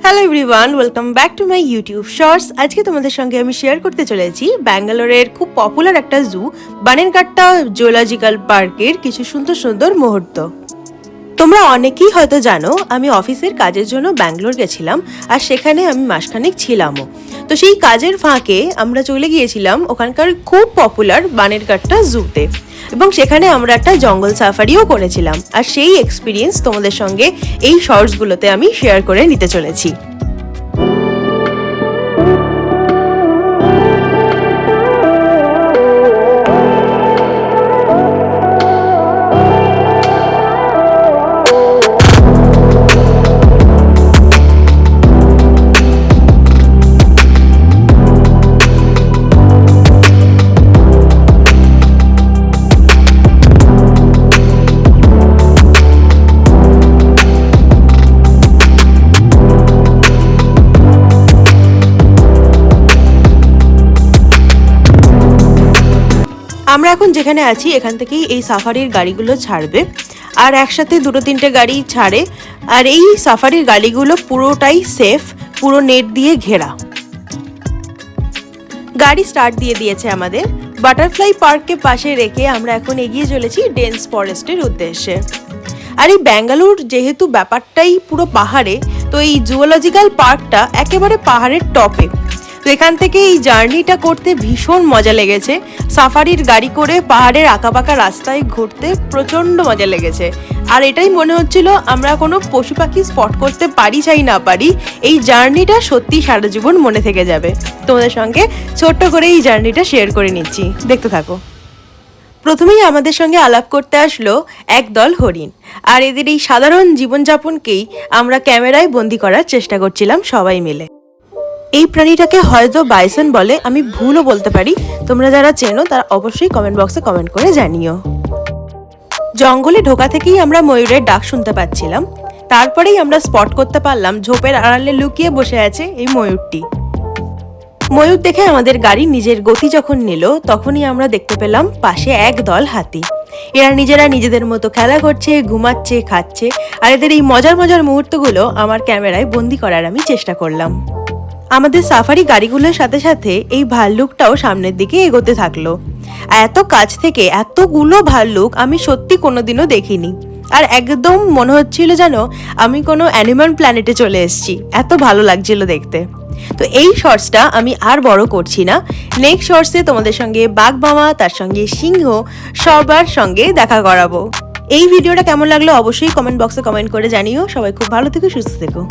Hello everyone, welcome back to my YouTube shorts. আজকে তোমাদের সঙ্গে আমি শেয়ার করতে চলেছি ব্যাঙ্গালোরের খুব পপুলার একটা জু বানেরঘাট্টা জুলজিক্যাল পার্কের কিছু সুন্দর সুন্দর মুহূর্ত। তোমরা অনেকেই হয়তো জানো আমি অফিসের কাজের জন্য ব্যাঙ্গালোর গেছিলাম, আর সেখানে আমি মাসখানেক ছিলামও। তো সেই কাজের ফাঁকে আমরা চলে গিয়েছিলাম ওখানকার খুব পপুলার বানেরঘাট্টা জুতে, এবং সেখানে আমরা একটা জঙ্গল সাফারিও করেছিলাম। আর সেই এক্সপিরিয়েন্স তোমাদের সঙ্গে এই শর্টসগুলোতে আমি শেয়ার করে নিতে চলেছি। আমরা এখন যেখানে আছি এখান থেকেই এই সাফারির গাড়িগুলো ছাড়বে, আর একসাথে দুটো তিনটে গাড়ি ছাড়ে। আর এই সাফারির গাড়িগুলো পুরোটাই সেফ, পুরো নেট দিয়ে ঘেরা। গাড়ি স্টার্ট দিয়ে দিয়েছে আমাদের। বাটারফ্লাই পার্ককে পাশে রেখে আমরা এখন এগিয়ে চলেছি ডেন্স ফরেস্টের উদ্দেশ্যে। আর এই ব্যাঙ্গালোর যেহেতু ব্যাপারটাই পুরো পাহাড়ে, তো এই জুওলজিক্যাল পার্কটা একেবারে পাহাড়ের টপে। তো এখান থেকে এই জার্নিটা করতে ভীষণ মজা লেগেছে। সাফারির গাড়ি করে পাহাড়ের আঁকাবাঁকা রাস্তায় ঘুরতে প্রচণ্ড মজা লেগেছে। আর এটাই মনে হচ্ছিল আমরা কোনো পশু পাখি স্পট করতে পারি চাই না পারি, এই জার্নিটা সত্যি সারা জীবন মনে থেকে যাবে। তোমাদের সঙ্গে ছোট্ট করে এই জার্নিটা শেয়ার করে নিচ্ছি, দেখতে থাকো। প্রথমেই আমাদের সঙ্গে আলাপ করতে আসলো একদল হরিণ, আর এদের এই সাধারণ জীবনযাপনকেই আমরা ক্যামেরায় বন্দি করার চেষ্টা করছিলাম সবাই মিলে। এই প্রাণীটাকে হয়তো বাইসন বলে, আমি ভুলও বলতে পারি। তোমরা যারা চেনো তারা অবশ্যই কমেন্ট বক্সে কমেন্ট করে জানিও। জঙ্গলে ঢোকা থেকেই আমরা ময়ূরের ডাক শুনতে পাচ্ছিলাম। তারপরেই আমরা স্পট করতে পারলাম ঝোপের আড়ালে লুকিয়ে বসে আছে এই ময়ূরটি। ময়ূর দেখে আমাদের গাড়ি নিজের গতি যখন নিল, তখনই আমরা দেখতে পেলাম পাশে এক দল হাতি। এরা নিজেরা নিজেদের মতো খেলা করছে, ঘুমাচ্ছে, খাচ্ছে। আর এদের এই মজার মজার মুহূর্তগুলো আমার ক্যামেরায় বন্দি করার আমি চেষ্টা করলাম। আমাদের সাফারি গাড়িগুলোর সাথে সাথে এই ভাল্লুকটাও সামনের দিকে এগোতে থাকলো। এত কাছ থেকে এতগুলো ভাল্লুক আমি সত্যি কোনোদিনও দেখিনি। আর একদম মনে হচ্ছিল যেন আমি কোনো অ্যানিমাল প্ল্যানেটে চলে এসেছি, এত ভালো লাগছিল দেখতে। তো এই শর্টসটা আমি আর বড় করছি না। নেক্সট শর্টসে তোমাদের সঙ্গে বাঘ মামা, তার সঙ্গে সিংহ, সবার সঙ্গে দেখা করাবো। এই ভিডিওটা কেমন লাগলো অবশ্যই কমেন্ট বক্সে কমেন্ট করে জানিও। সবাই খুব ভালো থেকো, সুস্থ থেকো।